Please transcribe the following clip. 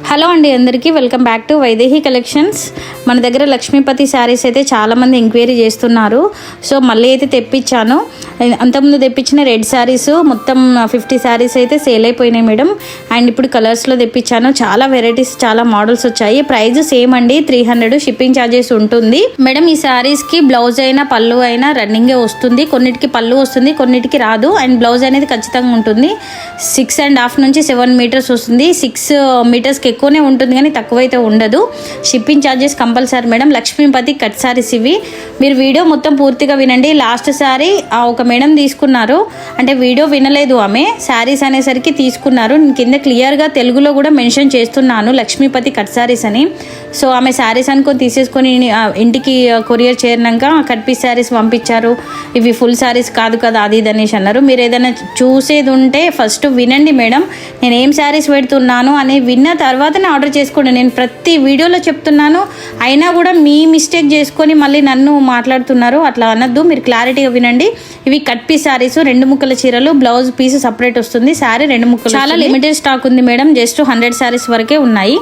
Hello అండి, అందరికీ welcome back to Vaidehi collections. మన దగ్గర లక్ష్మీపతి శారీస్ అయితే చాలామంది ఎంక్వైరీ చేస్తున్నారు. సో మళ్ళీ అయితే తెప్పించాను. అంతకుముందు తెప్పించిన రెడ్ శారీస్ మొత్తం 50 శారీస్ అయితే సేల్ అయిపోయినాయి మేడం. అండ్ ఇప్పుడు కలర్స్లో తెప్పించాను. చాలా వెరైటీస్, చాలా మోడల్స్ వచ్చాయి. ప్రైస్ సేమ్ అండి, 300 షిప్పింగ్ ఛార్జెస్ ఉంటుంది మేడం. ఈ శారీస్కి బ్లౌజ్ అయినా పళ్ళు అయినా రన్నింగే వస్తుంది. కొన్నిటికి పళ్ళు వస్తుంది, కొన్నిటికి రాదు. అండ్ బ్లౌజ్ అనేది ఖచ్చితంగా ఉంటుంది. 6.5 నుంచి 7 మీటర్స్ వస్తుంది. 6 మీటర్స్కి ఎక్కువనే ఉంటుంది కానీ తక్కువైతే ఉండదు. Shipping charges compulsory madam. Lakshmipati cut saris ఇవి. మీరు వీడియో మొత్తం పూర్తిగా వినండి. లాస్ట్ శారీ ఒక మేడం తీసుకున్నారు, అంటే వీడియో వినలేదు ఆమె, శారీస్ అనేసరికి తీసుకున్నారు. నేను కింద క్లియర్గా తెలుగులో కూడా మెన్షన్ చేస్తున్నాను లక్ష్మీపతి కట్ శారీస్ అని. సో ఆమె శారీస్ అనుకొని తీసేసుకొని ఇంటికి కొరియర్ చేరినాక కట్ పీస్ శారీస్ పంపించారు. ఇవి ఫుల్ శారీస్ కాదు కదా అది ఇది అనేసి అన్నారు. మీరు ఏదైనా చూసేది ఉంటే ఫస్ట్ వినండి మేడం. నేను ఏం శారీస్ పెడుతున్నాను అని విన్న తర్వాతనే ఆర్డర్ చేసుకోండి. నేను ప్రతి వీడియోలో చెప్తున్నాను, అయినా కూడా మీ మిస్టేక్ చేసుకొని మళ్ళీ నన్ను మాట్లాడుతున్నారు. అట్లా అనొద్దు, మీరు క్లారిటీగా వినండి. ఇవి కట్ పీస్ శారీస్, 2 ముక్కల చీరలు, బ్లౌజ్ పీస్ సపరేట్ వస్తుంది. శారీ 2 ముక్కలు. చాలా లిమిటెడ్ స్టాక్ ఉంది మేడం. జస్ట్ 100 శారీస్ వరకే ఉన్నాయి.